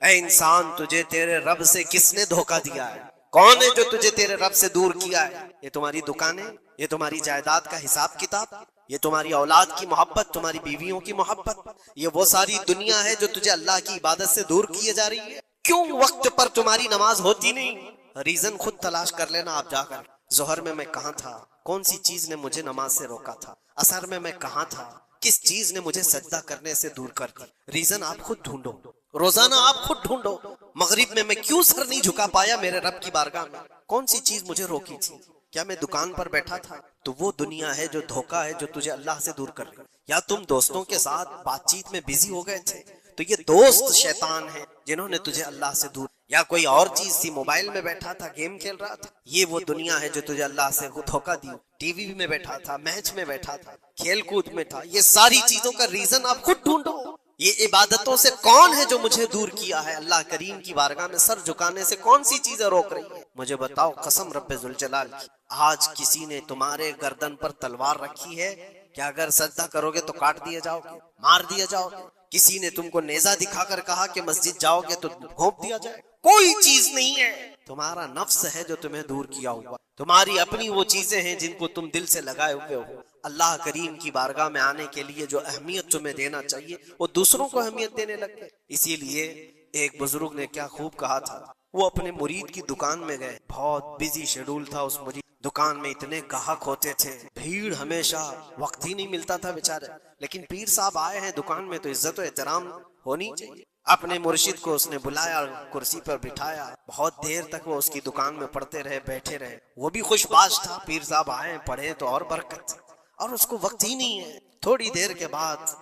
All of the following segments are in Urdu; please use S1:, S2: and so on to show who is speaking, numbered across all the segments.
S1: اے انسان تجھے تیرے رب سے کس نے دھوکہ دیا ہے؟ کون ہے جو تجھے تیرے رب سے دور کیا ہے؟ یہ تمہاری دکانیں، یہ تمہاری جائیداد کا حساب کتاب، یہ تمہاری اولاد کی محبت، تمہاری بیویوں کی محبت، یہ وہ ساری دنیا ہے جو تجھے اللہ کی عبادت سے دور کیے جا رہی ہے۔ کیوں وقت پر تمہاری نماز ہوتی نہیں؟ ریزن خود تلاش کر لینا آپ جا کر۔ ظہر میں کہاں تھا؟ کون سی چیز نے مجھے نماز سے روکا تھا؟ عصر میں کہاں تھا؟ کس چیز نے مجھے سجدہ کرنے سے دور کر دی؟ ریزن آپ خود ڈھونڈو، روزانہ آپ خود ڈھونڈو۔ مغرب میں کیوں سر نہیں جھکا پایا میرے رب کی بارگاہ میں؟ کون سی چیز مجھے روکی تھی؟ کیا میں دکان پر بیٹھا تھا؟ تو وہ دنیا ہے جو دھوکہ ہے جو تجھے اللہ سے دور کر رہی ہے۔ یا تم دوستوں کے ساتھ بات چیت میں بزی ہو گئے تھے تو یہ دوست شیطان ہیں جنہوں نے تجھے اللہ سے دور، یا کوئی اور چیز تھی، موبائل میں بیٹھا تھا، گیم کھیل رہا تھا، یہ وہ دنیا ہے جو تجھے اللہ سے دھوکہ دی۔ ٹی وی میں بیٹھا تھا، میچ میں بیٹھا تھا، کھیل کود میں تھا، یہ ساری چیزوں کا ریزن آپ خود ڈھونڈو۔ یہ عبادتوں سے کون ہے جو مجھے دور کیا ہے؟ اللہ کریم کی بارگاہ میں سر جھکانے سے کون سی چیزیں روک رہی ہیں؟ مجھے بتاؤ قسم رب ذوالجلال کی، آج کسی نے تمہارے گردن پر تلوار رکھی ہے کہ اگر سجدہ کرو گے تو کاٹ دیے جاؤ گے، مار دیے جاؤ گے؟ کسی نے تم کو نیزہ دکھا کر کہا کہ مسجد جاؤ گے تو گھونپ دیا جائے؟ کوئی چیز نہیں ہے، تمہارا نفس ہے جو تمہیں دور کیا ہوا، تمہاری اپنی وہ چیزیں ہیں جن کو تم دل سے لگائے ہوئے ہو۔ اللہ کریم کی بارگاہ میں آنے کے لیے جو اہمیت تمہیں دینا چاہیے وہ دوسروں کو اہمیت دینے لگ گئے۔ اسی لیے ایک بزرگ نے کیا خوب کہا تھا، وہ اپنے مرید کی دکان میں گئے، بہت بزی شیڈول تھا اس مرید، دکان میں اتنے گاہک ہوتے تھے، بھیڑ ہمیشہ، وقت ہی نہیں ملتا تھا بیچارے، لیکن پیر صاحب آئے ہیں دکان میں تو عزت و احترام ہونی چاہیے۔ اپنے مرشد کو اس نے بلایا اور کرسی پر بٹھایا، بہت دیر تک وہ اس کی دکان میں پڑھتے رہے، بیٹھے رہے، وہ بھی خوش باش تھا، پیر صاحب آئے پڑھے تو اور برکت، اور اس کو وقت ہی نہیں ہے۔ تھوڑی دیر کے بعد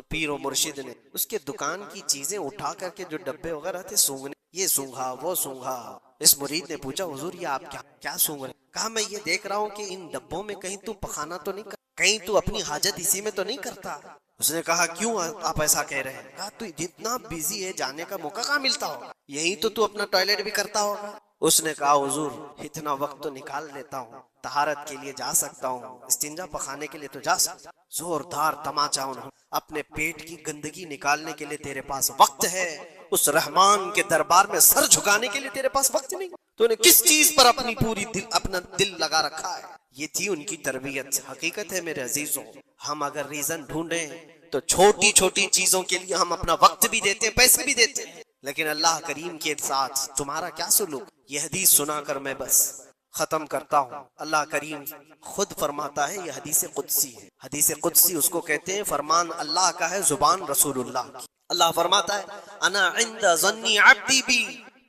S1: پیر و مرشد نے اس کے دکان کی چیزیں اٹھا کر کے جو ڈبے وغیرہ تھے سونگنے، یہ سونگا وہ سونگا۔ اس مرید نے پوچھا حضور یہ آپ کیا سونگ رہے؟ کہا میں یہ دیکھ رہا ہوں کہ ان ڈبوں میں کہیں تو پخانہ تو نہیں کہیں تو اپنی حاجت اسی میں تو نہیں کرتا؟ اس نے کہا کیوں آپ ایسا کہہ رہے ہیں؟ کہا تو جتنا بیزی ہے جانے کا موقع کہاں ملتا ہوگا، یہی تو اپنا ٹوائلٹ بھی کرتا ہوگا۔ اس نے کہا حضور اتنا وقت تو نکال لیتا ہوں، طہارت کے لیے جا سکتا ہوں، استنجا پخانے کے لیے تو جا سکتا ہوں۔ زوردار تماچا انہوں، اپنے پیٹ کی گندگی نکالنے کے لیے تیرے پاس وقت ہے، اس رحمان کے دربار میں سر جھکانے کے لیے تیرے پاس وقت نہیں، تو نے کس چیز پر اپنا دل لگا رکھا ہے؟ یہ تھی ان کی تربیت۔ حقیقت ہے میرے عزیزوں، ہم اگر ریزن ڈھونڈیں تو چھوٹی چھوٹی چیزوں کے لیے ہم اپنا وقت بھی دیتے ہیں، پیسے بھی دیتے ہیں، لیکن اللہ کریم کے ساتھ تمہارا کیا سلوک؟ یہ حدیث سنا کر میں بس ختم کرتا ہوں۔ اللہ کریم خود فرماتا ہے، یہ حدیث قدسی ہے، حدیث قدسی اس کو کہتے ہیں، فرمان اللہ کا ہے، زبان رسول اللہ کی۔ اللہ فرماتا ہے انا عند ظنی عبدی بی،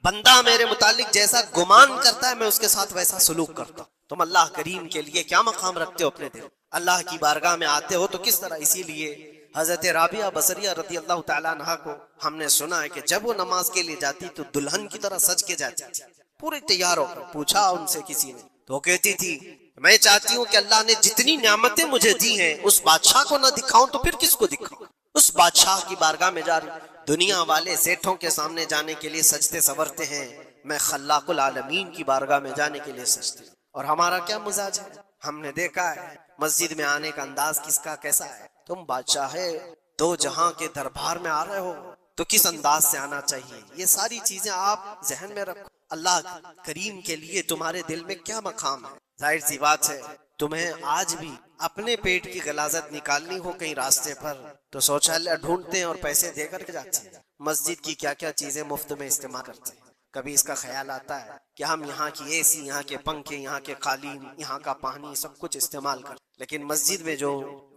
S1: بندہ میرے متعلق جیسا گمان کرتا ہے میں اس کے ساتھ ویسا سلوک کرتا ہوں۔ تم اللہ کریم کے لیے کیا مقام رکھتے ہو اپنے دل؟ اللہ کی بارگاہ میں آتے ہو تو کس طرح؟ اسی لیے حضرت رابعہ بصریہ رضی اللہ تعالیٰ عنہا کو ہم نے سنا ہے کہ جب وہ نماز کے لیے جاتی تو دلہن کی طرح سج کے جاتی تھی، پورے تیار ہو کر۔ پوچھا ان سے کسی نے تو وہ کہتی تھی میں چاہتی ہوں کہ اللہ نے جتنی نعمتیں مجھے دی ہیں اس بادشاہ کو نہ دکھاؤں تو پھر کس کو دکھاؤں؟ اس بادشاہ کی بارگاہ میں جا رہی۔ دنیا والے سیٹھوں کے سامنے جانے کے لیے سجتے سورتے ہیں، میں خلاق العالمین کی بارگاہ میں جانے کے لیے سجتے۔ اور ہمارا کیا مزاج ہے؟ ہم نے دیکھا ہے مسجد میں آنے کا انداز کس کا کیسا ہے؟ تم بادشاہ دو جہاں کے دربار میں آ رہے ہو تو کس انداز سے آنا چاہیے؟ یہ ساری چیزیں آپ ذہن میں رکھو۔ اللہ کریم کے لیے تمہارے دل میں کیا مقام ہے؟ ظاہر سی بات ہے تمہیں آج بھی اپنے پیٹ کی غلاظت نکالنی ہو کہیں راستے پر تو شوچالیہ ڈھونڈتے ہیں اور پیسے دے کر کے جاتے ہیں۔ مسجد کی کیا کیا چیزیں مفت میں استعمال کرتے ہیں، کبھی اس کا خیال آتا ہے کہ ہم یہاں کی اے سی، یہاں کے پنکھے، یہاں کے قالین، یہاں کا پانی سب کچھ استعمال کرتے، لیکن مسجد میں جو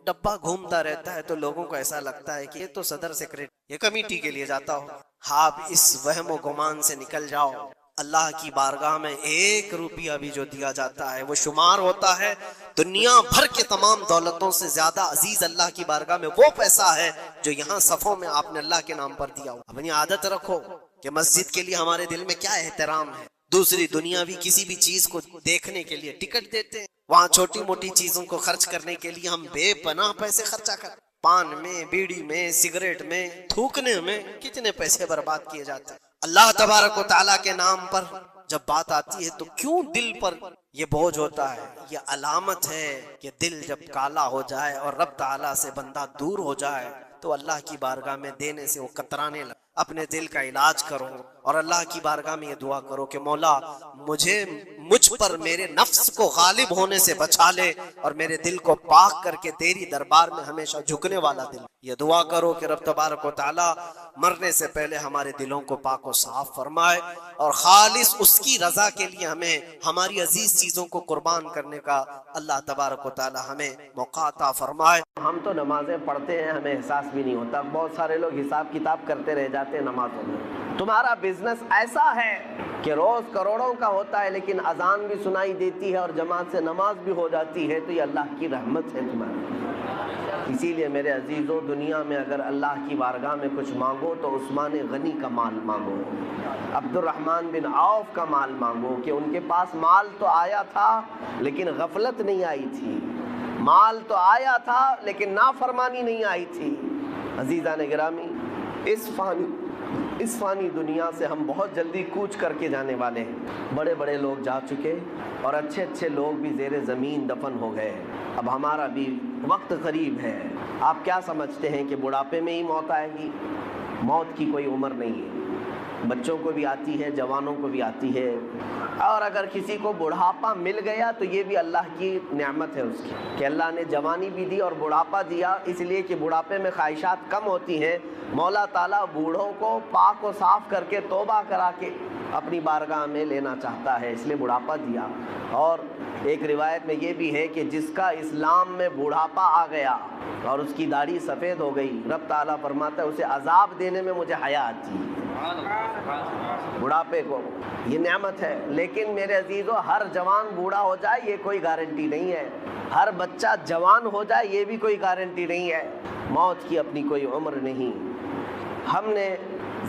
S1: ڈبہ گھومتا رہتا ہے تو لوگوں کو ایسا لگتا ہے کہ یہ تو صدر سیکرٹری، یہ کمیٹی کے لیے جاتا ہو۔ آپ اس وہم و گمان سے نکل جاؤ، اللہ کی بارگاہ میں 1 روپیہ بھی جو دیا جاتا ہے وہ شمار ہوتا ہے دنیا بھر کے تمام دولتوں سے زیادہ عزیز اللہ کی بارگاہ میں وہ پیسہ ہے جو یہاں صفوں میں آپ نے اللہ کے نام پر دیا ہو۔ اپنی عادت رکھو کہ مسجد کے لیے ہمارے دل میں کیا احترام ہے۔ دوسری دنیاوی کسی بھی چیز کو دیکھنے کے لیے ٹکٹ دیتے ہیں، وہاں چھوٹی موٹی چیزوں کو خرچ کرنے کے لیے ہم بے پناہ پیسے خرچہ کرتے، پان میں، بیڑی میں، سگریٹ میں، تھوکنے میں کتنے پیسے برباد کیے جاتے ہیں۔ اللہ تبارک و تعالیٰ کے نام پر جب بات آتی ہے تو کیوں دل پر یہ بوجھ ہوتا ہے؟ یہ علامت ہے کہ دل جب کالا ہو جائے اور رب تعالیٰ سے بندہ دور ہو جائے تو اللہ کی بارگاہ میں دینے سے وہ کترانے لگے۔ اپنے دل کا علاج کرو اور اللہ کی بارگاہ میں یہ دعا کرو کہ مولا مجھ پر میرے نفس کو غالب ہونے سے بچا لے اور میرے دل کو پاک کر کے تیری دربار میں ہمیشہ جھکنے والا دل. یہ دعا کرو کہ رب تبارک و تعالی مرنے سے پہلے ہمارے دلوں کو پاک و صاف فرمائے اور خالص اس کی رضا کے لیے ہمیں ہماری عزیز چیزوں کو قربان کرنے کا اللہ تبارک و تعالی ہمیں موقع عطا فرمائے. ہم تو نمازیں پڑھتے ہیں, ہمیں احساس بھی نہیں ہوتا. بہت سارے لوگ حساب کتاب کرتے رہ جاتے ہیں نمازوں میں. تمہارا بزنس ایسا ہے کہ روز کروڑوں کا ہوتا ہے لیکن اذان بھی سنائی دیتی ہے اور جماعت سے نماز بھی ہو جاتی ہے, تو یہ اللہ کی رحمت ہے تمہاری. اسی لیے میرے عزیزوں, دنیا میں اگر اللہ کی بارگاہ میں کچھ مانگو تو عثمان غنی کا مال مانگو, عبد الرحمن بن عوف کا مال مانگو, کہ ان کے پاس مال تو آیا تھا لیکن غفلت نہیں آئی تھی, مال تو آیا تھا لیکن نافرمانی نہیں آئی تھی. عزیزان گرامی, اس فانی دنیا سے ہم بہت جلدی کوچ کر کے جانے والے ہیں. بڑے بڑے لوگ جا چکے اور اچھے اچھے لوگ بھی زیر زمین دفن ہو گئے. اب ہمارا بھی وقت قریب ہے. آپ کیا سمجھتے ہیں کہ بڑھاپے میں ہی موت آئے گی؟ موت کی کوئی عمر نہیں ہے. بچوں کو بھی آتی ہے, جوانوں کو بھی آتی ہے, اور اگر کسی کو بڑھاپا مل گیا تو یہ بھی اللہ کی نعمت ہے اس کی, کہ اللہ نے جوانی بھی دی اور بڑھاپا دیا, اس لیے کہ بڑھاپے میں خواہشات کم ہوتی ہیں. مولا تعالیٰ بوڑھوں کو پاک و صاف کر کے توبہ کرا کے اپنی بارگاہ میں لینا چاہتا ہے, اس لیے بڑھاپا دیا. اور ایک روایت میں یہ بھی ہے کہ جس کا اسلام میں بڑھاپا آ گیا اور اس کی داڑھی سفید ہو گئی, رب تعالیٰ فرماتا ہے اسے عذاب دینے میں مجھے حیا آتی ہے. بڑھاپے کو یہ نعمت ہے. لیکن میرے عزیزو, ہر جوان بوڑھا ہو جائے یہ کوئی گارنٹی نہیں ہے, ہر بچہ جوان ہو جائے یہ بھی کوئی گارنٹی نہیں ہے. موت کی اپنی کوئی عمر نہیں. ہم نے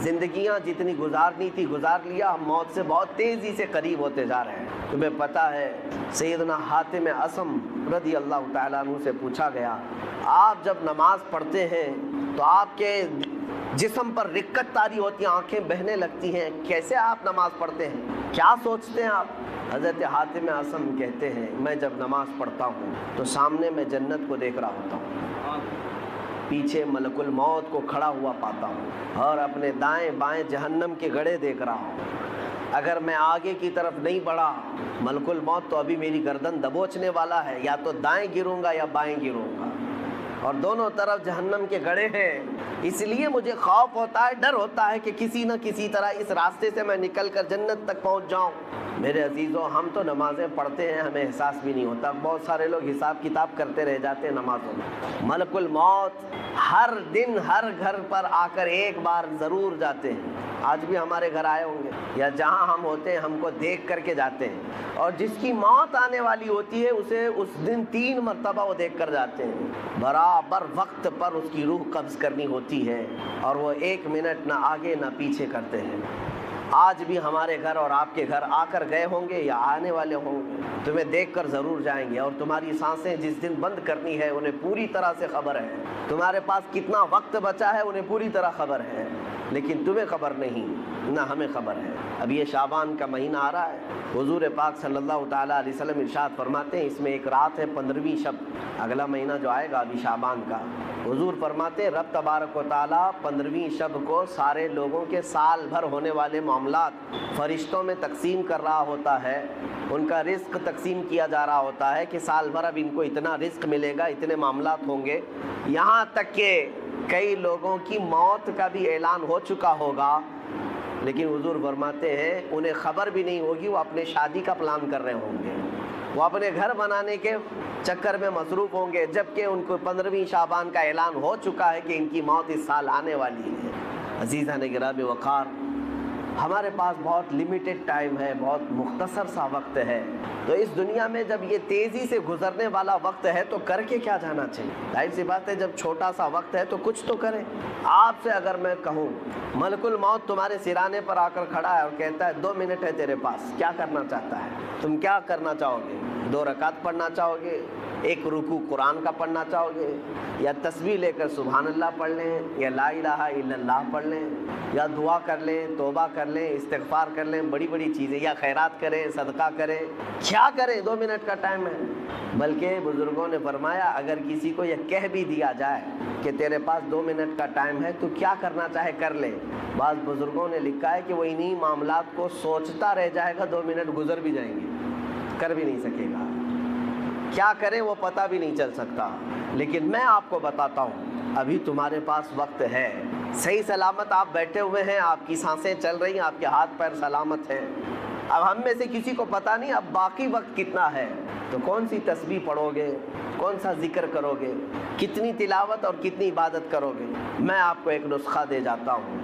S1: زندگیاں جتنی گزارنی تھی گزار لیا, ہم موت سے بہت تیزی سے قریب ہوتے جا رہے ہیں. تمہیں پتہ ہے سیدنا حاتم اصم رضی اللہ تعالیٰ عنہ سے پوچھا گیا, آپ جب نماز پڑھتے ہیں تو آپ کے جسم پر رکت طاری ہوتی ہے, آنکھیں بہنے لگتی ہیں, کیسے آپ نماز پڑھتے ہیں, کیا سوچتے ہیں آپ؟ حضرت حاتم اصم کہتے ہیں, میں جب نماز پڑھتا ہوں تو سامنے میں جنت کو دیکھ رہا ہوتا ہوں, پیچھے ملک الموت کو کھڑا ہوا پاتا ہوں, اور اپنے دائیں بائیں جہنم کے گڑھے دیکھ رہا ہوں. اگر میں آگے کی طرف نہیں بڑھا, ملک الموت تو ابھی میری گردن دبوچنے والا ہے, یا تو دائیں گروں گا یا بائیں گروں گا, اور دونوں طرف جہنم کے گڑھے ہیں. اس لیے مجھے خوف ہوتا ہے, ڈر ہوتا ہے کہ کسی نہ کسی طرح اس راستے سے میں نکل کر جنت تک پہنچ جاؤں. میرے عزیزوں, ہم تو نمازیں پڑھتے ہیں, ہمیں احساس بھی نہیں ہوتا. بہت سارے لوگ حساب کتاب کرتے رہ جاتے ہیں نمازوں میں. ملک الموت ہر دن ہر گھر پر آ کر ایک بار ضرور جاتے ہیں. آج بھی ہمارے گھر آئے ہوں گے, یا جہاں ہم ہوتے ہیں ہم کو دیکھ کر کے جاتے ہیں, اور جس کی موت آنے والی ہوتی ہے اسے اس دن 3 مرتبہ وہ دیکھ کر جاتے ہیں. برابر وقت پر اس کی روح قبض کرنی ہوتی ہے, اور وہ 1 منٹ نہ آگے نہ پیچھے کرتے ہیں. آج بھی ہمارے گھر اور آپ کے گھر آ کر گئے ہوں گے یا آنے والے ہوں گے, تمہیں دیکھ کر ضرور جائیں گے. اور تمہاری سانسیں جس دن بند کرنی ہے انہیں پوری طرح سے خبر ہے, تمہارے پاس کتنا وقت بچا ہے انہیں پوری طرح خبر ہے, لیکن تمہیں خبر نہیں, نہ ہمیں خبر ہے. اب یہ شعبان کا مہینہ آ رہا ہے. حضور پاک صلی اللہ تعالیٰ علیہ وسلم ارشاد فرماتے ہیں, اس میں ایک رات ہے 15ویں شب. اگلا مہینہ جو آئے گا ابھی شعبان کا, حضور فرماتے ہیں رب تبارک و تعالیٰ 15ویں شب کو سارے لوگوں کے سال بھر ہونے والے معاملات فرشتوں میں تقسیم کر رہا ہوتا ہے. ان کا رزق تقسیم کیا جا رہا ہوتا ہے کہ سال بھر اب ان کو اتنا رزق ملے گا, اتنے معاملات ہوں گے. یہاں تک کہ کئی لوگوں کی موت کا بھی اعلان ہو چکا ہوگا, لیکن حضور فرماتے ہیں انہیں خبر بھی نہیں ہوگی. وہ اپنے شادی کا پلان کر رہے ہوں گے, وہ اپنے گھر بنانے کے چکر میں مصروف ہوں گے, جبکہ ان کو 15ویں شعبان کا اعلان ہو چکا ہے کہ ان کی موت اس سال آنے والی ہے. عزیزان گرامی وقار, ہمارے پاس بہت لیمیٹڈ ٹائم ہے, بہت مختصر سا وقت ہے. تو اس دنیا میں جب یہ تیزی سے گزرنے والا وقت ہے تو کر کے کیا جانا چاہیے؟ ظاہر سی بات ہے, جب چھوٹا سا وقت ہے تو کچھ تو کریں. آپ سے اگر میں کہوں ملک الموت تمہارے سرانے پر آ کر کھڑا ہے اور کہتا ہے 2 منٹ ہے تیرے پاس, کیا کرنا چاہتا ہے؟ تم کیا کرنا چاہو گے؟ 2 رکعت پڑھنا چاہو گے, 1 رکوع قرآن کا پڑھنا چاہو گے, یا تسبیح لے کر سبحان اللہ پڑھ لیں, یا لا الہ الا اللہ پڑھ لیں, یا دعا کر لیں, توبہ کر لیں, استغفار کر لیں, بڑی بڑی چیزیں, یا خیرات کریں, صدقہ کریں, کیا کریں؟ 2 منٹ کا ٹائم ہے. بلکہ بزرگوں نے فرمایا اگر کسی کو یہ کہہ بھی دیا جائے کہ تیرے پاس 2 منٹ کا ٹائم ہے، تو کیا کرنا چاہے کر لے۔ بعض بزرگوں نے لکھا ہے کہ وہ انہی معاملات کو سوچتا رہ جائے گا، 2 منٹ گزر بھی جائیں گے، کر بھی نہیں سکے گا، کیا کرے وہ پتہ بھی نہیں چل سکتا۔ لیکن میں آپ کو بتاتا ہوں، ابھی تمہارے پاس وقت ہے، صحیح سلامت آپ بیٹھے ہوئے ہیں، آپ کی سانسیں چل رہی ہیں، آپ کے ہاتھ پیر سلامت ہیں۔ اب ہم میں سے کسی کو پتہ نہیں اب باقی وقت کتنا ہے، تو کون سی تسبیح پڑھو گے، کون سا ذکر کرو گے، کتنی تلاوت اور کتنی عبادت کرو گے۔ میں آپ کو ایک نسخہ دے جاتا ہوں،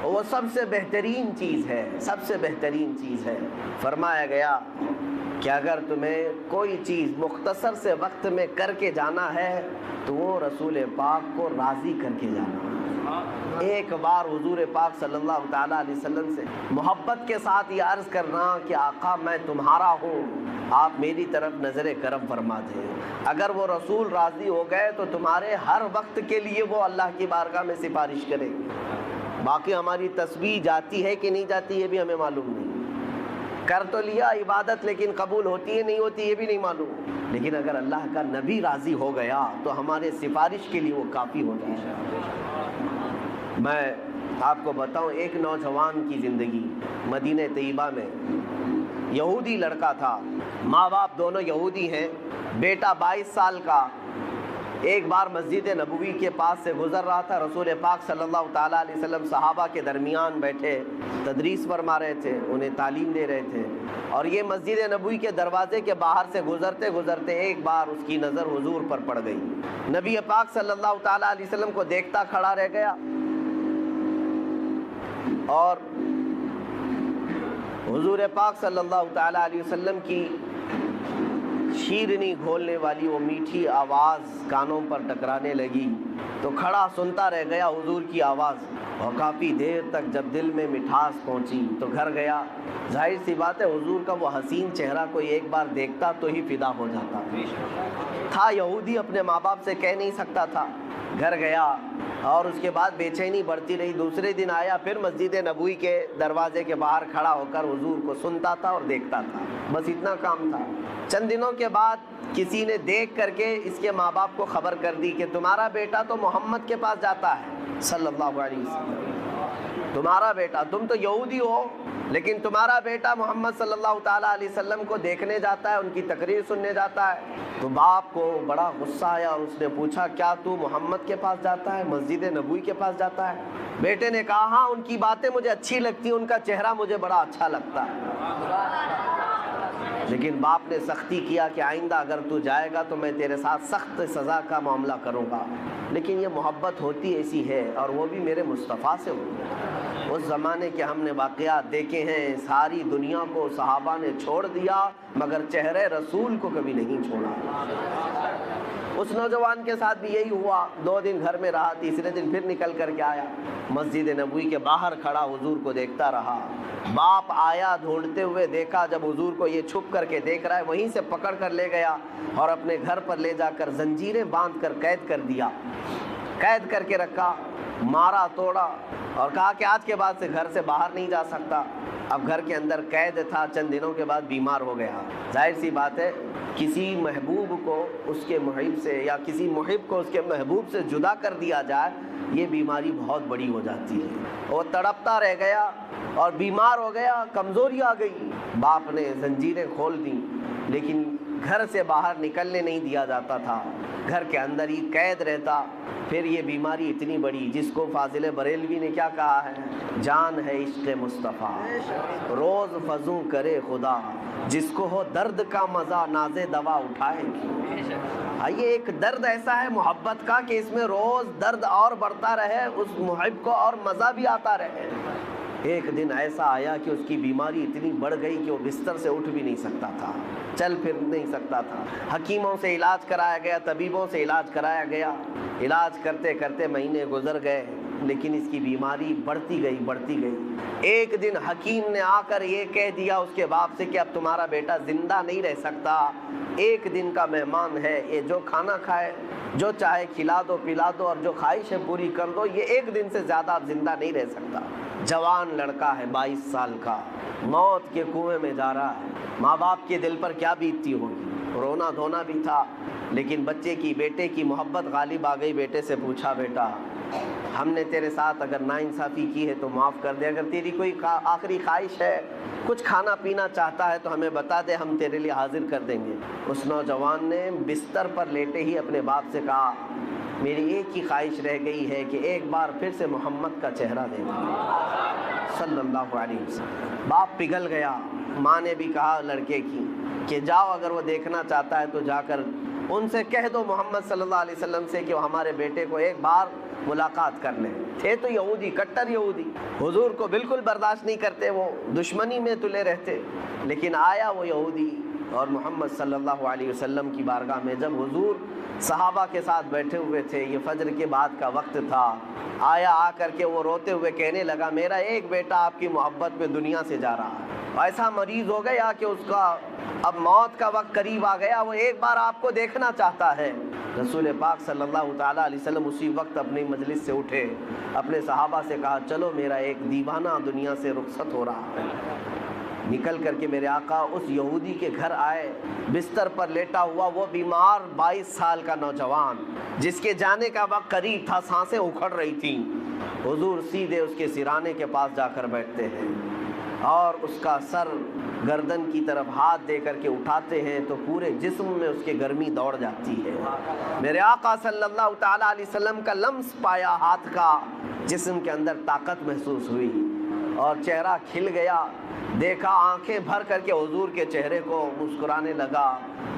S1: وہ سب سے بہترین چیز ہے، سب سے بہترین چیز ہے۔ فرمایا گیا کہ اگر تمہیں کوئی چیز مختصر سے وقت میں کر کے جانا ہے تو وہ رسول پاک کو راضی کر کے جانا ہے۔ ایک بار حضور پاک صلی اللہ تعالیٰ علیہ وسلم سے محبت کے ساتھ یہ عرض کرنا کہ آقا میں تمہارا ہوں، آپ میری طرف نظر کرم فرما دیں۔ اگر وہ رسول راضی ہو گئے تو تمہارے ہر وقت کے لیے وہ اللہ کی بارگاہ میں سفارش کریں گے۔ باقی ہماری تسبیح جاتی ہے کہ نہیں جاتی یہ بھی ہمیں معلوم نہیں، کر تو لیا عبادت لیکن قبول ہوتی ہے نہیں ہوتی یہ بھی نہیں معلوم، لیکن اگر اللہ کا نبی راضی ہو گیا تو ہمارے سفارش کے لیے وہ کافی ہوتا ہے۔ میں آپ کو بتاؤں، ایک نوجوان کی زندگی مدینہ طیبہ میں، یہودی لڑکا تھا، ماں باپ دونوں یہودی ہیں، بیٹا 22 سال کا، ایک بار مسجد نبوی کے پاس سے گزر رہا تھا، رسول پاک صلی اللہ تعالیٰ علیہ وسلم صحابہ کے درمیان بیٹھے تدریس فرما رہے تھے، انہیں تعلیم دے رہے تھے، اور یہ مسجد نبوی کے دروازے کے باہر سے گزرتے گزرتے ایک بار اس کی نظر حضور پر پڑ گئی۔ نبی پاک صلی اللہ تعالیٰ علیہ وسلم کو دیکھتا کھڑا رہ گیا، اور حضور پاک صلی اللہ تعالیٰ علیہ وسلم کی شیرنی گھولنے والی وہ میٹھی آواز کانوں پر ٹکرانے لگی تو کھڑا سنتا رہ گیا حضور کی آواز، اور کافی دیر تک جب دل میں مٹھاس پہنچی تو گھر گیا۔ ظاہر سی بات ہے حضور کا وہ حسین چہرہ کوئی ایک بار دیکھتا تو ہی فدا ہو جاتا تھا۔ یہودی اپنے ماں باپ سے کہہ نہیں سکتا تھا، گھر گیا اور اس کے بعد بے چینی بڑھتی رہی۔ دوسرے دن آیا، پھر مسجد نبوی کے دروازے کے باہر کھڑا ہو کر حضور کو سنتا تھا اور دیکھتا تھا، بس اتنا کام تھا۔ چند دنوں کے بعد کسی نے دیکھ کر کے اس کے ماں باپ کو خبر کر دی کہ تمہارا بیٹا تو محمد کے پاس جاتا ہے صلی اللہ علیہ وسلم، تمہارا بیٹا، تم تو یہودی ہو لیکن تمہارا بیٹا محمد صلی اللہ تعالیٰ علیہ وسلم کو دیکھنے جاتا ہے، ان کی تقریر سننے جاتا ہے۔ تو باپ کو بڑا غصہ آیا اور اس نے پوچھا کیا تو محمد کے پاس جاتا ہے، مسجد نبوی کے پاس جاتا ہے؟ بیٹے نے کہا ہاں، ان کی باتیں مجھے اچھی لگتی ہیں، ان کا چہرہ مجھے بڑا اچھا لگتا ہے۔ لیکن باپ نے سختی کیا کہ آئندہ اگر تو جائے گا تو میں تیرے ساتھ سخت سزا کا معاملہ کروں گا، لیکن یہ محبت ہوتی ایسی ہے، اور وہ بھی میرے مصطفیٰ سے ہوتی۔ اس زمانے کے ہم نے واقعات دیکھے ہیں، ساری دنیا کو صحابہ نے چھوڑ دیا مگر چہرے رسول کو کبھی نہیں چھوڑا۔ اس نوجوان کے ساتھ بھی یہی ہوا، 2 دن گھر میں رہا، تیسرے دن پھر نکل کر کے آیا، مسجد نبوی کے باہر کھڑا حضور کو دیکھتا رہا۔ باپ آیا ڈھونڈتے ہوئے، دیکھا جب حضور کو یہ چھپ کر کے دیکھ رہا ہے، وہیں سے پکڑ کر لے گیا اور اپنے گھر پر لے جا کر زنجیریں باندھ کر قید کر دیا، قید کر کے رکھا، مارا توڑا اور کہا کہ آج کے بعد سے گھر سے باہر نہیں جا سکتا۔ اب گھر کے اندر قید تھا، چند دنوں کے بعد بیمار ہو گیا۔ ظاہر سی بات ہے کسی محبوب کو اس کے محب سے یا کسی محب کو اس کے محبوب سے جدا کر دیا جائے، یہ بیماری بہت بڑی ہو جاتی ہے۔ وہ تڑپتا رہ گیا اور بیمار ہو گیا، کمزوری آ گئی۔ باپ نے زنجیریں کھول دیں لیکن گھر سے باہر نکلنے نہیں دیا جاتا تھا، گھر کے اندر ہی قید رہتا۔ پھر یہ بیماری اتنی بڑی جس کو فاضل بریلوی نے کیا کہا ہے، جان ہے عشق مصطفیٰ روز فزوں کرے خدا، جس کو ہو درد کا مزہ ناز دوا اٹھائے گی۔ یہ ایک درد ایسا ہے محبت کا کہ اس میں روز درد اور بڑھتا رہے، اس محب کو اور مزہ بھی آتا رہے۔ ایک دن ایسا آیا کہ اس کی بیماری اتنی بڑھ گئی کہ وہ بستر سے اٹھ بھی نہیں سکتا تھا، چل پھر نہیں سکتا تھا۔ حکیموں سے علاج کرایا گیا، طبیبوں سے علاج کرایا گیا، علاج کرتے کرتے مہینے گزر گئے، لیکن اس کی بیماری بڑھتی گئی۔ ایک دن حکیم نے آ کر یہ کہہ دیا اس کے باپ سے کہ اب تمہارا بیٹا زندہ نہیں رہ سکتا، ایک دن کا مہمان ہے، یہ جو کھانا کھائے، جو چاہے کھلا دو پلا دو اور جو خواہش ہے پوری کر دو، یہ ایک دن سے زیادہ اب زندہ نہیں رہ سکتا۔ جوان لڑکا ہے 22 سال کا، موت کے کنویں میں جا رہا ہے، ماں باپ کے دل پر کیا بیتتی ہوگی، رونا دھونا بھی تھا۔ لیکن بچے کی بیٹے کی محبت غالب آ گئی. بیٹے سے پوچھا بیٹا ہم نے تیرے ساتھ اگر ناانصافی کی ہے تو معاف کر دے, اگر تیری کوئی آخری خواہش ہے, کچھ کھانا پینا چاہتا ہے تو ہمیں بتا دے, ہم تیرے لیے حاضر کر دیں گے. اس نوجوان نے بستر پر لیٹے ہی اپنے باپ سے کہا میری ایک ہی خواہش رہ گئی ہے کہ ایک بار پھر سے محمد کا چہرہ دیکھوں صلی اللہ علیہ وسلم. باپ پگھل گیا. ماں نے بھی کہا لڑکے کی کہ جاؤ اگر وہ دیکھنا چاہتا ہے تو جا کر ان سے کہہ دو محمد صلی اللہ علیہ وسلم سے کہ وہ ہمارے بیٹے کو ایک بار ملاقات کر لیں. تھے تو یہودی, کٹر یہودی, حضور کو بالکل برداشت نہیں کرتے, وہ دشمنی میں تلے رہتے. لیکن آیا وہ یہودی اور محمد صلی اللہ علیہ وسلم کی بارگاہ میں جب حضور صحابہ کے ساتھ بیٹھے ہوئے تھے, یہ فجر کے بعد کا وقت تھا, آیا, آ کر کے وہ روتے ہوئے کہنے لگا میرا ایک بیٹا آپ کی محبت میں دنیا سے جا رہا ہے, ایسا مریض ہو گیا کہ اس کا اب موت کا وقت قریب آ گیا, وہ ایک بار آپ کو دیکھنا چاہتا ہے. رسول پاک صلی اللہ تعالیٰ علیہ وسلم اسی وقت اپنی مجلس سے اٹھے, اپنے صحابہ سے کہا چلو میرا ایک دیوانہ دنیا سے رخصت ہو رہا ہے. نکل کر کے میرے آقا اس یہودی کے گھر آئے. بستر پر لیٹا ہوا وہ بیمار 22 سال کا نوجوان جس کے جانے کا وقت قریب تھا, سانسیں اکھڑ رہی تھیں. حضور سیدھے اس کے سرانے کے پاس جا کر بیٹھتے ہیں اور اس کا سر گردن کی طرف ہاتھ دے کر کے اٹھاتے ہیں تو پورے جسم میں اس کے گرمی دوڑ جاتی ہے. میرے آقا صلی اللہ تعالیٰ علیہ وسلم کا لمس پایا ہاتھ کا, جسم کے اندر طاقت محسوس ہوئی اور چہرہ کھل گیا. دیکھا, آنکھیں بھر کر کے حضور کے چہرے کو مسکرانے لگا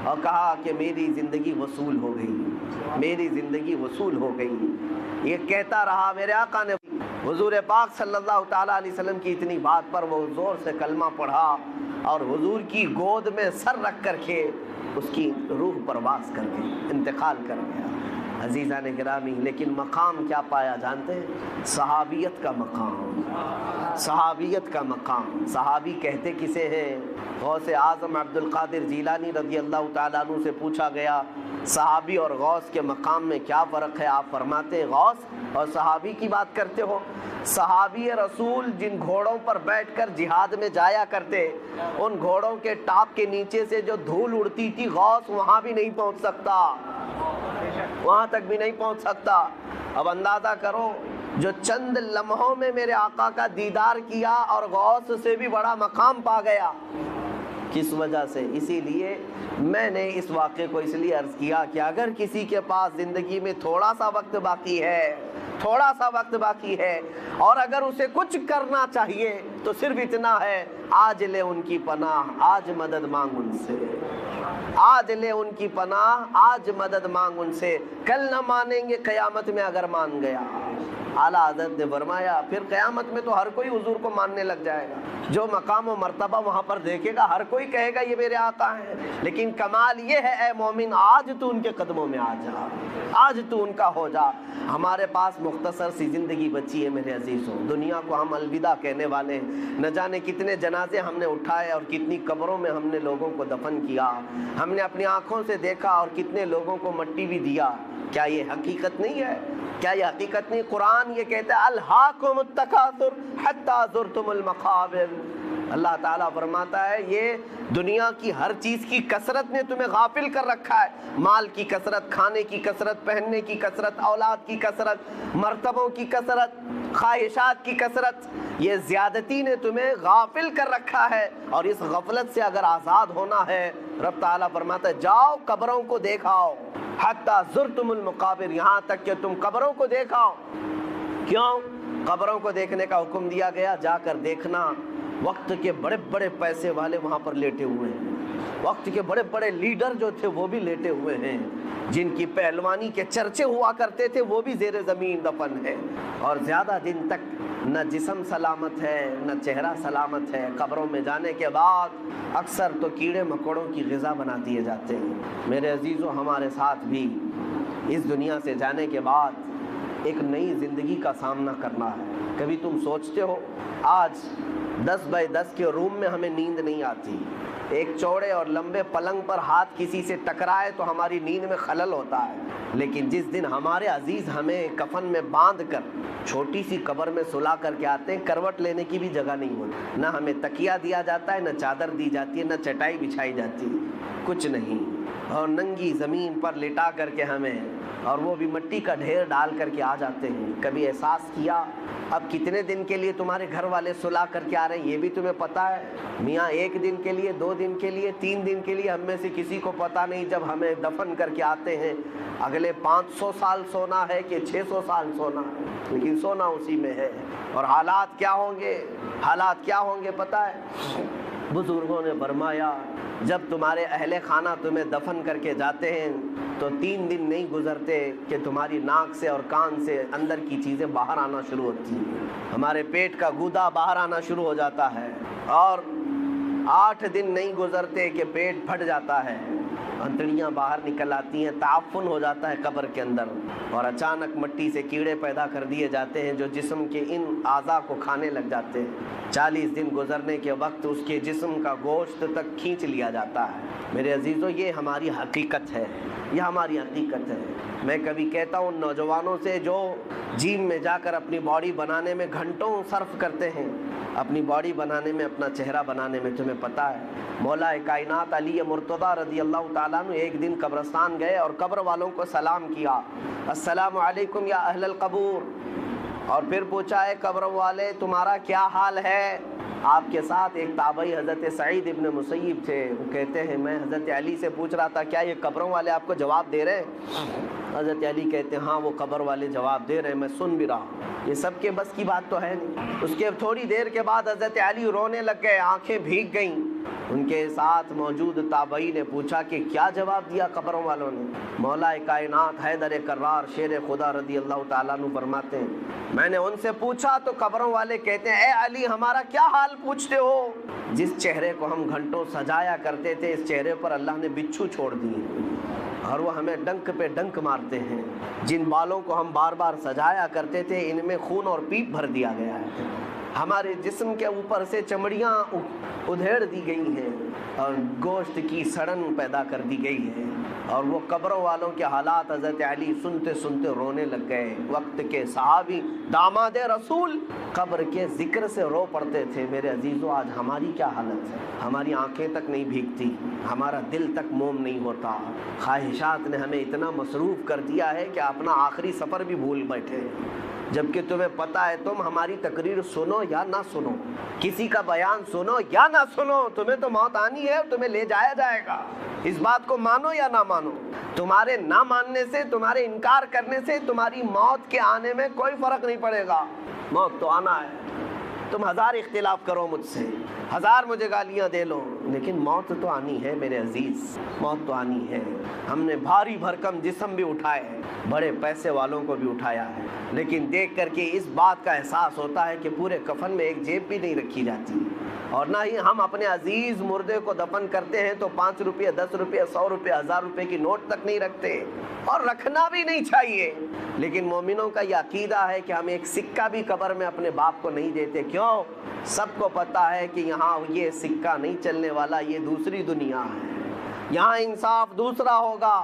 S1: اور کہا کہ میری زندگی وصول ہو گئی, میری زندگی وصول ہو گئی. یہ کہتا رہا. میرے آقا نے حضور پاک صلی اللہ تعالیٰ علیہ وسلم کی اتنی بات پر وہ زور سے کلمہ پڑھا اور حضور کی گود میں سر رکھ کر کے اس کی روح پرواز کر کے انتقال کر گیا. عزیزان گرامی, لیکن مقام کیا پایا جانتے ہیں؟ صحابیت کا مقام, صحابیت کا مقام. صحابی کہتے کسے ہیں؟ غوث اعظم عبد القادر جیلانی رضی اللہ تعالیٰ عنہ سے پوچھا گیا صحابی اور غوث کے مقام میں کیا فرق ہے؟ آپ فرماتے غوث اور صحابی کی بات کرتے ہو. صحابی رسول جن گھوڑوں پر بیٹھ کر جہاد میں جایا کرتے, ان گھوڑوں کے ٹاپ کے نیچے سے جو دھول اڑتی تھی, غوث وہاں بھی نہیں پہنچ سکتا, وہاں تک بھی نہیں پہنچ سکتا. اب اندازہ کرو جو چند لمحوں میں میرے آقا کا دیدار کیا اور غوث سے بھی بڑا مقام پا گیا. کس وجہ سے؟ اسی لیے میں نے اس واقعے کو اس لیے عرض کیا کہ اگر کسی کے پاس زندگی میں تھوڑا سا وقت باقی ہے, تھوڑا سا وقت باقی ہے, اور اگر اسے کچھ کرنا چاہیے تو صرف اتنا ہے, آج لے ان کی پناہ, آج مدد مانگ ان سے, آج لے ان کی پناہ, آج مدد مانگ ان سے. کل نہ مانیں گے, قیامت میں اگر مان گیا. اعلیٰ حضرت نے فرمایا پھر قیامت میں تو ہر کوئی حضور کو ماننے لگ جائے گا. جو مقام و مرتبہ وہاں پر دیکھے گا ہر کوئی کہے گا یہ میرے آقا ہیں. لیکن کمال یہ ہے اے مومن, آج تو ان کے قدموں میں آ جا, آج تو ان کا ہو جا. ہمارے پاس مختصر سی زندگی بچی ہے میرے عزیزوں. دنیا کو ہم الوداع کہنے والے ہیں. نہ جانے کتنے جنازے ہم نے اٹھائے اور کتنی قبروں میں ہم نے لوگوں کو دفن کیا. ہم نے اپنی آنکھوں سے دیکھا اور کتنے لوگوں کو مٹی بھی دیا. کیا یہ حقیقت نہیں ہے؟ کیا یہ حقیقت نہیں؟ قرآن یہ کہتا ہے الہاکم التکاثر حتی زرتم المقابر. اللہ تعالیٰ فرماتا ہے یہ دنیا کی ہر چیز کی کثرت نے تمہیں غافل کر رکھا ہے. مال کی کثرت, کھانے کی کثرت, پہننے کی کثرت, اولاد کی کثرت, مرتبوں کی کثرت, خواہشات کی کثرت, یہ زیادتی نے تمہیں غافل کر رکھا ہے. اور اس غفلت سے اگر آزاد ہونا ہے, رب تعالیٰ فرماتا ہے جاؤ قبروں کو دیکھاؤ. حتی زرتم المقابر, یہاں تک کہ تم قبروں کو دیکھاؤ. کیوں قبروں کو دیکھنے کا حکم دیا گیا؟ جا کر دیکھنا وقت کے بڑے بڑے پیسے والے وہاں پر لیٹے ہوئے ہیں, وقت کے بڑے بڑے لیڈر جو تھے وہ بھی لیٹے ہوئے ہیں, جن کی پہلوانی کے چرچے ہوا کرتے تھے وہ بھی زیر زمین دفن ہے. اور زیادہ دن تک نہ جسم سلامت ہے نہ چہرہ سلامت ہے. قبروں میں جانے کے بعد اکثر تو کیڑے مکوڑوں کی غذا بنا دیے جاتے ہیں. میرے عزیزوں, ہمارے ساتھ بھی اس دنیا سے جانے کے بعد ایک نئی زندگی کا سامنا کرنا ہے. کبھی تم سوچتے ہو آج 10 بائی 10 کے روم میں ہمیں نیند نہیں آتی, ایک چوڑے اور لمبے پلنگ پر ہاتھ کسی سے ٹکرائے تو ہماری نیند میں خلل ہوتا ہے. لیکن جس دن ہمارے عزیز ہمیں کفن میں باندھ کر چھوٹی سی قبر میں سلا کر کے آتے ہیں, کروٹ لینے کی بھی جگہ نہیں ہوتی, نہ ہمیں تکیہ دیا جاتا ہے, نہ چادر دی جاتی ہے, نہ چٹائی بچھائی جاتی ہے, کچھ نہیں. اور ننگی زمین پر لٹا کر کے ہمیں، اور وہ بھی مٹی کا ڈھیر ڈال کر کے آ جاتے ہیں۔ کبھی احساس کیا اب کتنے دن کے لیے تمہارے گھر والے سلا کر کے آ رہے ہیں؟ یہ بھی تمہیں پتہ ہے میاں، 1 دن کے لیے، 2 دن کے لیے، 3 دن کے لیے ہم میں سے کسی کو پتہ نہیں جب ہمیں دفن کر کے آتے ہیں اگلے 500 سال سونا ہے کہ 600 سال سونا ہے، لیکن سونا اسی میں ہے۔ اور حالات کیا ہوں گے، حالات کیا ہوں گے پتہ ہے؟ بزرگوں نے فرمایا جب تمہارے اہل خانہ تمہیں دفن کر کے جاتے ہیں تو 3 دن نہیں گزرتے کہ تمہاری ناک سے اور کان سے اندر کی چیزیں باہر آنا شروع ہوتی ہیں، ہمارے پیٹ کا گودا باہر آنا شروع ہو جاتا ہے، اور 8 دن نہیں گزرتے کہ پیٹ پھٹ جاتا ہے، انتڑیاں باہر نکل آتی ہیں، تعفن ہو جاتا ہے قبر کے اندر، اور اچانک مٹی سے کیڑے پیدا کر دیے جاتے ہیں جو جسم کے ان اعضاء کو کھانے لگ جاتے ہیں۔ 40 دن گزرنے کے وقت اس کے جسم کا گوشت تک کھینچ لیا جاتا ہے۔ میرے عزیزو، یہ ہماری حقیقت ہے، یہ ہماری حقیقت ہے۔ میں کبھی کہتا ہوں نوجوانوں سے جو جیم میں جا کر اپنی باڈی بنانے میں گھنٹوں صرف کرتے ہیں، اپنی باڈی بنانے میں، اپنا چہرہ بنانے میں، تمہیں پتہ ہے مولا کائنات علی مرتضیٰ رضی اللہ تعالیٰ عنہ ایک دن قبرستان گئے اور قبر والوں کو سلام کیا، السلام علیکم یا اہل القبور، اور پھر پوچھا ہے قبر والے تمہارا کیا حال ہے؟ آپ کے ساتھ ایک تابعی حضرت سعید ابن مسیب تھے، وہ کہتے ہیں میں حضرت علی سے پوچھ رہا تھا کیا یہ قبروں والے آپ کو جواب دے رہے ہیں؟ حضرت علی کہتے ہیں ہاں وہ قبر والے جواب دے رہے ہیں، میں سن بھی رہا ہوں، یہ سب کے بس کی بات تو ہے نہیں۔ اس کے تھوڑی دیر کے بعد حضرت علی رونے لگ گئے، آنکھیں بھیگ گئیں۔ ان کے ساتھ موجود تابعی نے پوچھا کہ کیا جواب دیا قبروں والوں نے؟ مولا کائنات حیدر کرار شیر خدا رضی اللہ تعالیٰ عنہ فرماتے ہیں میں نے ان سے پوچھا تو قبروں والے کہتے ہیں اے علی ہمارا کیا حال پوچھتے ہو؟ جس چہرے کو ہم گھنٹوں سجایا کرتے تھے اس چہرے پر اللہ نے بچھو چھوڑ دیے اور وہ ہمیں ڈنک پہ ڈنک مارتے ہیں۔ جن بالوں کو ہم بار بار سجایا کرتے تھے ان میں خون اور پیپ بھر دیا گیا ہے، ہمارے جسم کے اوپر سے چمڑیاں ادھیڑ دی گئی ہیں اور گوشت کی سڑن پیدا کر دی گئی ہے۔ اور وہ قبروں والوں کے حالات حضرت علی سنتے سنتے رونے لگ گئے۔ وقت کے صحابی داماد رسول قبر کے ذکر سے رو پڑتے تھے۔ میرے عزیزو آج ہماری کیا حالت ہے؟ ہماری آنکھیں تک نہیں بھیگتی، ہمارا دل تک موم نہیں ہوتا، خواہشات نے ہمیں اتنا مصروف کر دیا ہے کہ اپنا آخری سفر بھی بھول بیٹھے، جبکہ تمہیں پتہ ہے تم ہماری تقریر سنو یا نہ سنو، کسی کا بیان سنو یا نہ سنو، تمہیں تو موت آنی ہے، تمہیں لے جایا جائے گا۔ اس بات کو مانو یا نہ مانو، تمہارے نہ ماننے سے، تمہارے انکار کرنے سے تمہاری موت کے آنے میں کوئی فرق نہیں پڑے گا۔ موت تو آنا ہے، تم 1000 اختلاف کرو مجھ سے، 1000 مجھے گالیاں دے لو، لیکن موت تو آنی ہے میرے عزیز، موت تو آنی ہے۔ ہم نے بھاری بھرکم جسم بھی اٹھائے ہیں، بڑے پیسے والوں کو بھی اٹھایا ہے، لیکن دیکھ کر کے اس بات کا احساس ہوتا ہے کہ پورے کفن میں ایک جیب بھی نہیں رکھی جاتی، اور نہ ہی ہم اپنے عزیز مردے کو دفن کرتے ہیں تو 5 روپے 10 روپے 100 روپے 1000 روپے کی نوٹ تک نہیں رکھتے، اور رکھنا بھی نہیں چاہیے۔ لیکن مومنوں کا یہ عقیدہ ہے کہ ہم ایک سکہ بھی قبر میں اپنے باپ کو نہیں دیتے۔ کیوں؟ سب کو پتہ ہے کہ یہاں یہ سکہ نہیں چلنے والا، یہ دوسری دنیا ہے، یہاں انصاف دوسرا ہوگا،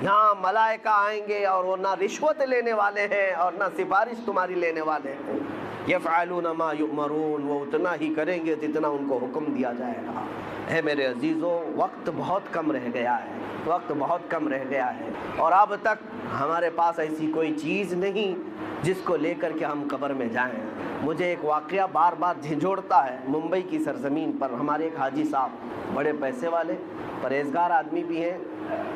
S1: یہاں ملائکہ آئیں گے اور وہ نہ رشوت لینے والے ہیں اور نہ سفارش تمہاری لینے والے ہیں۔ یفعلون ما یؤمرون، وہ اتنا ہی کریں گے جتنا ان کو حکم دیا جائے گا۔ اے میرے عزیزو وقت بہت کم رہ گیا ہے، وقت بہت کم رہ گیا ہے، اور اب تک ہمارے پاس ایسی کوئی چیز نہیں جس کو لے کر کے ہم قبر میں جائیں۔ مجھے ایک واقعہ بار بار جھنجھوڑتا ہے۔ ممبئی کی سرزمین پر ہمارے ایک حاجی صاحب بڑے پیسے والے پرہیزگار آدمی بھی ہیں،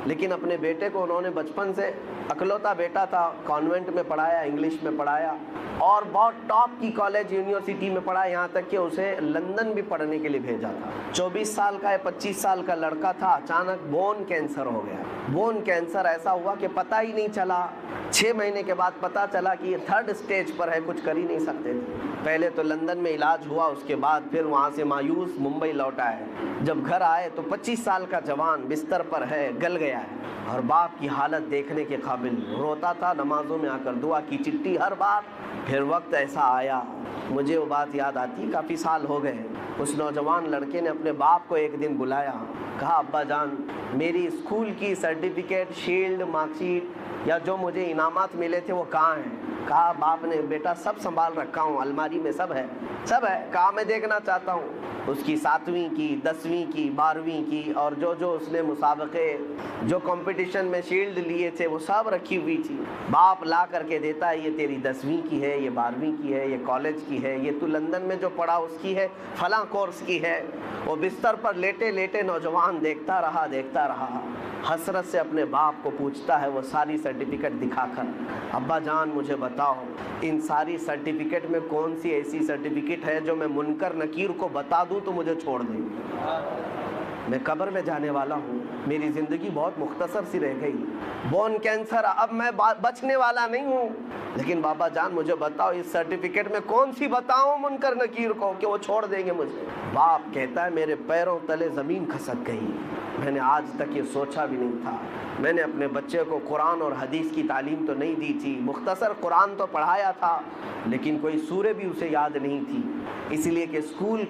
S1: لیکن اپنے بیٹے کو انہوں نے بچپن سے، اکلوتا بیٹا تھا، کانوینٹ میں پڑھایا، انگلش میں پڑھایا اور بہت ٹاپ کی کالج یونیورسٹی میں پڑھا، یہاں تک کہ اسے لندن بھی پڑھنے کے لیے بھیجا تھا۔ 24 سال کا یا 25 سال کا لڑکا تھا، اچانک بون کینسر ہو گیا۔ بون کینسر ایسا ہوا کہ پتہ ہی نہیں چلا، 6 مہینے کے بعد پتہ چلا کہ یہ 3rd اسٹیج پر ہے، کچھ کر ہی نہیں سکتے تھے۔ پہلے تو لندن میں علاج ہوا، اس کے بعد پھر وہاں سے مایوس ممبئی لوٹ آئے۔ جب گھر آئے تو 25 سال کا جوان بستر پر ہے، گل گیا ہے، اور باپ کی حالت دیکھنے کے قابل، روتا تھا، نمازوں میں آ کر دعا کی چٹھی ہر بار۔ پھر وقت ایسا آیا، مجھے وہ بات یاد آتی، کافی سال ہو گئے، اس نوجوان لڑکے نے اپنے باپ کو ایک دن بلایا، کہا ابا جان میری اسکول کی سرٹیفکیٹ، شیلڈ، مارک شیٹ یا جو مجھے انعامات ملے تھے وہ کہاں ہیں؟ کہا باپ نے بیٹا سب سنبھال رکھا ہوں، الماری میں سب ہے، سب ہے۔ کہا میں دیکھنا چاہتا ہوں۔ اس کی 7ویں کی، 10ویں کی، 12ویں کی، اور جو اس نے مسابقے جو کمپٹیشن میں شیلڈ لیے تھے وہ سب رکھی ہوئی تھی۔ باپ لا کر کے دیتا ہے، یہ تیری 10ویں کی ہے، یہ 12ویں کی ہے، یہ کالج کی ہے، یہ تو لندن میں جو پڑھا اس کی ہے، فلاں کورس کی ہے۔ وہ بستر پر لیٹے لیٹے نوجوان دیکھتا رہا، حسرت سے اپنے باپ کو پوچھتا ہے وہ ساری سرٹیفکیٹ دکھا کر، ابا جان مجھے بتاؤ ان ساری سرٹیفکیٹ میں کون سی ایسی سرٹیفکیٹ ہے جو میں منکر نکیر کو بتا دوں تو مجھے چھوڑ دیں؟ میں قبر میں جانے والا ہوں، میری زندگی بہت مختصر سی رہ گئی، بون کینسر، اب میں بچنے والا نہیں ہوں، لیکن بابا جان مجھے بتاؤ اس سرٹیفکیٹ میں کون سی بتاؤں منکر نکیر کو کہ وہ چھوڑ دیں گے مجھے؟ باپ کہتا ہے میرے پیروں تلے زمین کھسک گئی، میں نے آج تک یہ سوچا بھی نہیں تھا، میں نے اپنے بچے کو قرآن اور حدیث کی تعلیم تو نہیں دی تھی، مختصر قرآن تو پڑھایا تھا لیکن کوئی سورہ بھی اسے یاد نہیں تھی، اس لیے کہ اسکول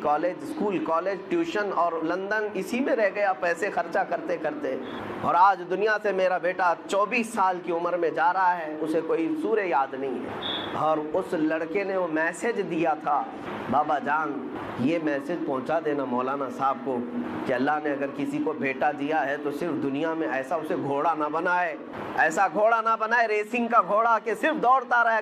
S1: کالج ٹیوشن اور لندن اسی میں رہ گیا پیسے خرچہ کرتے کرتے، اور آج دنیا سے میرا بیٹا 24 سال کی عمر میں جا رہا ہے، اسے کوئی سورہ یاد نہیں ہے۔ اور اس لڑکے نے وہ میسج دیا تھا، بابا جان یہ میسج پہنچا دینا مولانا صاحب کو کہ اللہ نے اگر کسی کو بیٹا دیا ہے تو صرف دنیا میں ایسا اسے گھوڑا نہ بنائے، ایسا گھوڑا نہ بنائے ریسنگ کا گھوڑا کہ صرف دوڑتا رہ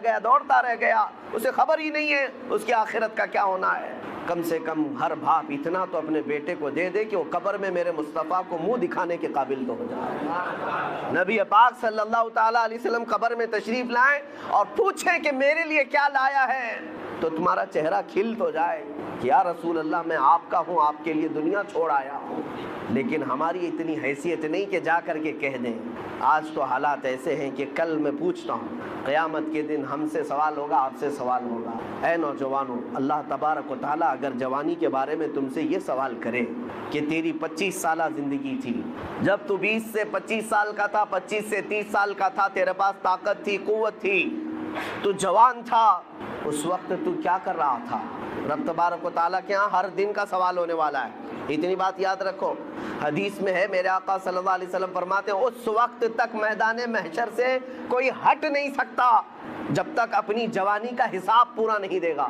S1: گیا، اسے خبر ہی نہیں ہے اس کی آخرت کا کیا ہونا ہے۔ کم سے کم ہر باپ اتنا تو اپنے بیٹے کو دے دے کہ وہ قبر میں میرے مصطفیٰ کو منہ دکھانے کے قابل تو ہو جائے۔ نبی پاک صلی اللہ تعالیٰ علیہ وسلم قبر میں تشریف لائیں اور پوچھیں کہ میرے لیے کیا لایا ہے، تو تمہارا چہرہ کھل تو جائے کہ یا رسول اللہ میں آپ کا ہوں، آپ کے لیے دنیا چھوڑ آیا ہوں، لیکن ہماری اتنی حیثیت نہیں کہ جا کر کے کہہ دیں۔ آج تو حالات ایسے ہیں کہ کل میں پوچھتا ہوں، قیامت کے دن ہم سے سوال ہوگا، آپ سے سوال ہوگا۔ اے نوجوانوں، اللہ تبارک و تعالیٰ اگر جوانی کے بارے میں تم سے یہ سوال کرے کہ تیری 25 سالہ زندگی تھی، جب تو 20 سے 25 سال کا تھا، 25 سے 30 سال کا تھا، تیرے پاس طاقت تھی، قوت تھی، تو جوان تھا، اس وقت تو کیا کر رہا تھا؟ رب تبارک و تعالیٰ کے ہاں ہر دن کا سوال ہونے والا ہے، اتنی بات یاد رکھو۔ حدیث میں ہے میرے آقا صلی اللہ علیہ وسلم فرماتے ہیں اس وقت تک میدان محشر سے کوئی ہٹ نہیں سکتا جب تک اپنی جوانی کا حساب پورا نہیں دے گا،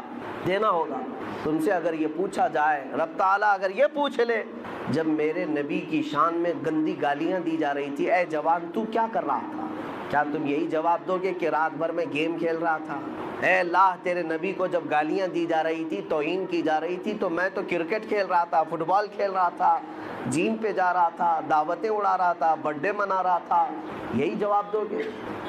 S1: دینا ہوگا۔ تم سے اگر یہ پوچھا جائے، رب تعالیٰ اگر یہ پوچھ لے جب میرے نبی کی شان میں گندی گالیاں دی جا رہی تھی، اے جوان تو کیا کر رہا تھا؟ کیا تم یہی جواب دو گے کہ رات بھر میں گیم کھیل رہا تھا؟ اے اللہ تیرے نبی کو جب گالیاں دی جا رہی تھی، توہین کی جا رہی تھی، تو میں تو کرکٹ کھیل رہا تھا، فٹ بال کھیل رہا تھا، جیم پہ جا رہا تھا، دعوتیں اڑا رہا تھا، برتھ ڈے منا رہا تھا، یہی جواب دو گے؟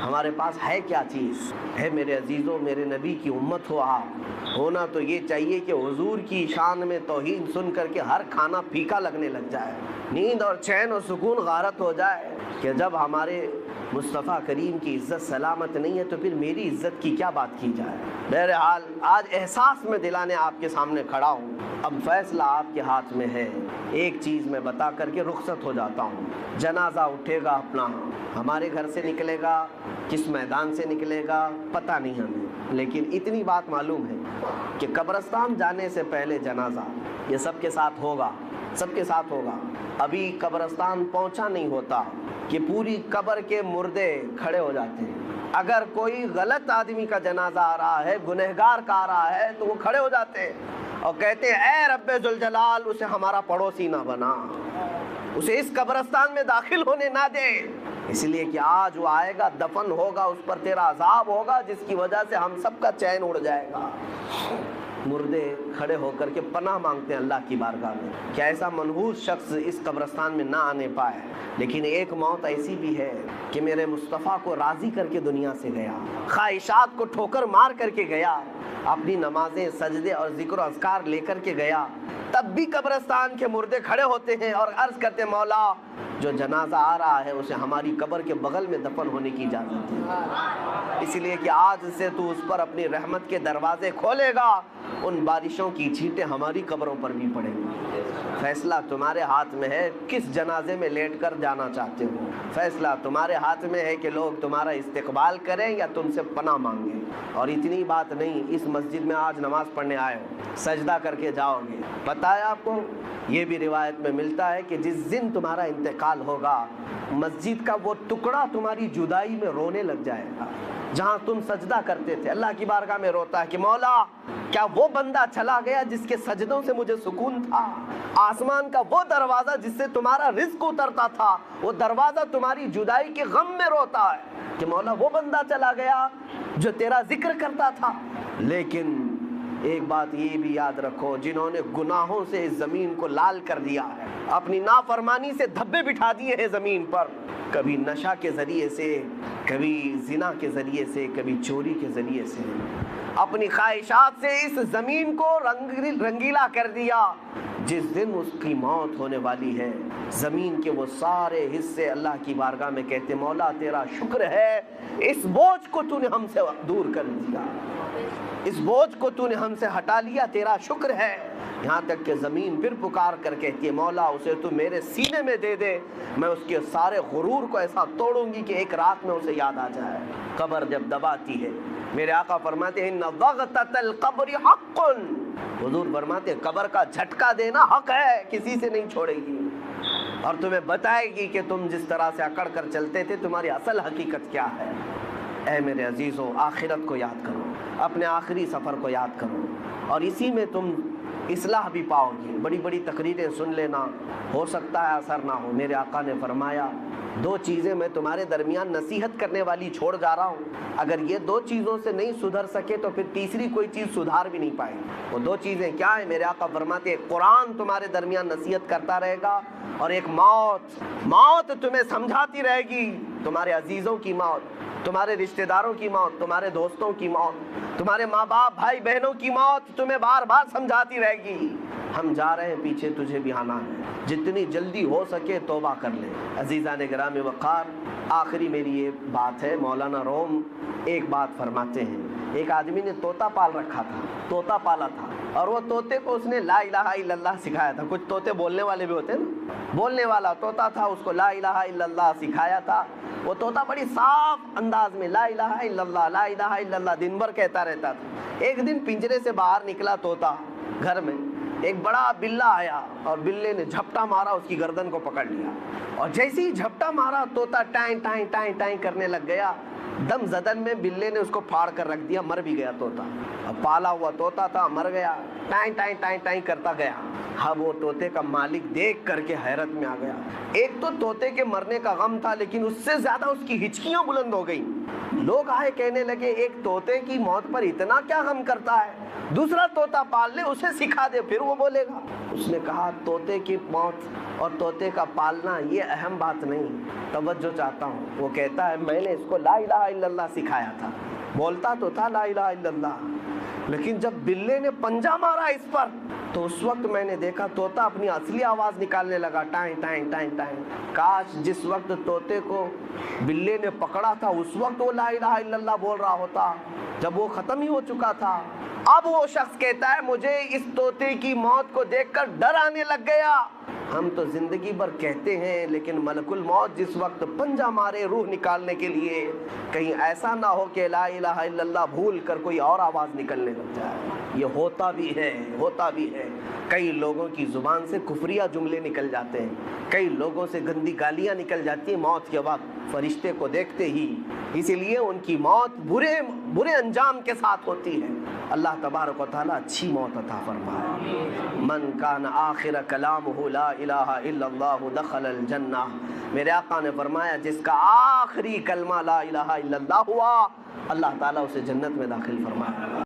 S1: ہمارے پاس ہے کیا چیز؟ ہے میرے عزیزوں، میرے نبی کی امت ہو آپ، ہونا تو یہ چاہیے کہ حضور کی شان میں توہین سن کر کے ہر کھانا پھیکا لگنے لگ جائے، نیند اور چین اور سکون غارت ہو جائے کہ جب ہمارے مصطفیٰ کریم کی عزت سلامت نہیں ہے تو پھر میری عزت کی کیا بات کی جائے۔ بہرحال آج احساس میں دلانے آپ کے سامنے کھڑا ہوں، اب فیصلہ آپ کے ہاتھ میں ہے۔ ایک چیز میں بتا کر کے رخصت ہو جاتا ہوں، جنازہ اٹھے گا اپنا، ہمارے گھر سے نکلے گا، کس میدان سے نکلے گا پتہ نہیں ہمیں، لیکن اتنی بات معلوم ہے کہ قبرستان جانے سے پہلے جنازہ یہ سب کے ساتھ ہوگا، سب کے ساتھ ہوگا۔ ابھی قبرستان پہنچا نہیں ہوتا کہ پوری قبر کے مردے کھڑے ہو جاتے ہیں۔ اگر کوئی غلط آدمی کا جنازہ آ رہا ہے، گنہگار کا آ رہا ہے، تو وہ کھڑے ہو جاتے ہیں اور کہتے ہیں اے رب ذوالجلال اسے ہمارا پڑوسی نہ بنا، اسے اس قبرستان میں داخل ہونے نہ دے، اس لیے کہ آج وہ آئے گا، دفن ہوگا، اس پر تیرا عذاب ہوگا جس کی وجہ سے ہم سب کا چین اڑ جائے گا۔ مردے کھڑے ہو کر کے پناہ مانگتے ہیں اللہ کی بارگاہ میں کہ ایسا منحوس شخص اس قبرستان میں نہ آنے پائے۔ لیکن ایک موت ایسی بھی ہے کہ میرے مصطفیٰ کو راضی کر کے دنیا سے گیا، خواہشات کو ٹھوکر مار کر کے گیا، اپنی نمازیں، سجدے اور ذکر و اذکار لے کر کے گیا، تب بھی قبرستان کے مردے کھڑے ہوتے ہیں اور عرض کرتے مولا جو جنازہ آ رہا ہے اسے ہماری قبر کے بغل میں دفن ہونے کی اجازت ہے، اس لیے کہ آج سے تو اس پر اپنی رحمت کے دروازے کھولے گا، ان بارشوں کی چھینٹیں ہماری قبروں پر بھی پڑیں گی۔ فیصلہ تمہارے ہاتھ میں ہے کس جنازے میں لیٹ کر جانا چاہتے ہو، فیصلہ تمہارے ہاتھ میں ہے کہ لوگ تمہارا استقبال کریں یا تم سے پناہ مانگیں۔ اور اتنی بات نہیں، اس مسجد میں آج نماز پڑھنے آئے ہو، سجدہ کر کے جاؤ گے، پتہ ہے آپ کو یہ بھی روایت میں ملتا ہے کہ جس دن تمہارا انتقال ہوگا مسجد کا وہ ٹکڑا تمہاری جدائی میں رونے لگ جائے گا، جہاں تم سجدہ کرتے تھے اللہ کی بارگاہ میں روتا ہے کہ مولا کیا وہ بندہ چلا گیا جس کے سجدوں سے مجھے سکون تھا؟ آسمان کا وہ دروازہ جس سے تمہارا رزق اترتا تھا، وہ دروازہ تمہاری جدائی کے غم میں روتا ہے کہ مولا وہ بندہ چلا گیا جو تیرا ذکر کرتا تھا۔ لیکن ایک بات یہ بھی یاد رکھو، جنہوں نے گناہوں سے اس زمین کو لال کر دیا ہے، اپنی نافرمانی سے دھبے بٹھا دیے ہیں زمین پر، کبھی نشہ کے ذریعے سے، کبھی زنا کے ذریعے سے، کبھی چوری کے ذریعے سے، اپنی خواہشات سے اس زمین کو رنگیلا کر دیا، جس دن اس کی موت ہونے والی ہے زمین کے وہ سارے حصے اللہ کی بارگاہ میں کہتے مولا تیرا شکر ہے، اس بوجھ کو تو نے ہم سے دور کر دیا، اس بوجھ کو تو نے ہم سے ہٹا لیا، تیرا شکر ہے۔ یہاں تک کہ زمین پھر پکار کر کہتی ہے مولا اسے تو میرے سینے میں دے دے، میں اس کے سارے غرور کو ایسا توڑوں گی کہ ایک رات میں اسے یاد آ جائے۔ قبر جب دباتی ہے، میرے آقا فرماتے ہیں ان ضغطۃ القبر حق، حضور فرماتے ہیں قبر کا جھٹکا دینا حق ہے، کسی سے نہیں چھوڑے گی، اور تمہیں بتائے گی کہ تم جس طرح سے اکڑ کر چلتے تھے تمہاری اصل حقیقت کیا ہے۔ اے میرے عزیزو، آخرت کو یاد کرو، اپنے آخری سفر کو یاد کرو، اور اسی میں تم اصلاح بھی پاؤ گی۔ بڑی بڑی تقریریں سن لینا، ہو سکتا ہے اثر نہ ہو۔ میرے آقا نے فرمایا دو چیزیں میں تمہارے درمیان نصیحت کرنے والی چھوڑ جا رہا ہوں، اگر یہ دو چیزوں سے نہیں سدھر سکے تو پھر تیسری کوئی چیز سدھار بھی نہیں پائے۔ وہ دو چیزیں کیا ہیں؟ میرے آقا فرماتے ہیں قرآن تمہارے درمیان نصیحت کرتا رہے گا، اور ایک موت تمہیں سمجھاتی رہے گی، تمہارے عزیزوں کی موت، تمہارے رشتہ داروں کی موت، تمہارے دوستوں کی موت، تمہارے ماں باپ بھائی بہنوں کی موت تمہیں بار بار سمجھاتی رہے گی ہم جا رہے ہیں پیچھے، تجھے بھی آنا ہے، جتنی جلدی ہو سکے توبہ کر لے۔ عزیزان گرامی وقار، آخری میری یہ بات ہے، مولانا روم ایک بات فرماتے ہیں، ایک آدمی نے طوطا پال رکھا تھا، طوطا پالا تھا، اور وہ طوطے کو اس نے لا الہ الا اللہ سکھایا تھا۔ کچھ طوطے بولنے والے بھی ہوتے ہیں نا، بولنے والا طوطا تھا، اس کو لا الہ الا اللہ سکھایا تھا۔ وہ طوطا بڑی صاف انداز میں لا الہ الا اللہ لا الہ الا اللہ دن بھر کہتا رہتا تھا۔ ایک دن پنجرے سے باہر نکلا طوطا، گھر میں ایک بڑا بلہ آیا اور بلے نے جھپٹا مارا، اس کی گردن کو پکڑ لیا، اور جیسے ہی جھپٹا مارا طوطا ٹائیں ٹائیں ٹائیں ٹائیں کرنے لگ گیا، دم زدن میں بلے نے اس کو پھاڑ کر رکھ دیا، مر بھی گیا طوطا۔ اب پالا ہوا طوطا تھا، مر گیا، ٹائیں ٹائیں ٹائیں ٹائیں کرتا گیا۔ اب وہ طوطے کا مالک دیکھ کر کے حیرت میں آ گیا۔ ایک تو طوطے کے مرنے کا غم تھا، لیکن اس سے زیادہ اس کی ہچکیاں بلند ہو گئیں۔ لوگ آئے کہنے لگے ایک طوطے کی موت پر اتنا کیا غم کرتا ہے، دوسرا طوطا پال لے، اسے سکھا دے، پھر وہ بولے گا۔ اس نے کہا طوطے کی موت اور طوطے کا پالنا یہ اہم بات نہیں، توجہ چاہتا ہوں۔ وہ کہتا ہے میں نے اس کو لا الہ الا اللہ سکھایا تھا، بولتا تو تھا لا الہ الا اللہ، لیکن جب بلے نے پنجہ مارا اس پر تو اس وقت میں نے دیکھا طوطا اپنی اصلی آواز نکالنے لگا، ٹائیں ٹائیں ٹائیں ٹائیں۔ کاش جس وقت طوطے کو بلے نے پکڑا تھا اس وقت وہ لا الہ الا اللہ بول رہا ہوتا، جب وہ ختم ہی ہو چکا تھا۔ اب وہ شخص کہتا ہے مجھے اس طوطے کی موت کو دیکھ کر ڈر آنے لگ گیا۔ ہم تو زندگی بھر کہتے ہیں، لیکن ملک الموت جس وقت پنجہ مارے روح نکالنے کے لیے، کہیں ایسا نہ ہو کہ لا الہ الا اللہ بھول کر کوئی اور آواز نکلنے لگ جائے۔ یہ ہوتا بھی ہے، کئی لوگوں کی زبان سے کفریہ جملے نکل جاتے ہیں، کئی لوگوں سے گندی گالیاں نکل جاتی ہیں موت کے وقت فرشتے کو دیکھتے ہی، اسی لیے ان کی موت برے انجام کے ساتھ ہوتی ہے۔ اللہ تبارک و تعالیٰ اچھی موت عطا فرمائے۔ من کان آخر کلامہ لا الہ الا اللہ دخل الجنہ، میرے آقا نے فرمایا جس کا آخری کلمہ لا الہ الا اللہ ہوا، اللہ تعالیٰ اسے جنت میں داخل فرمائے۔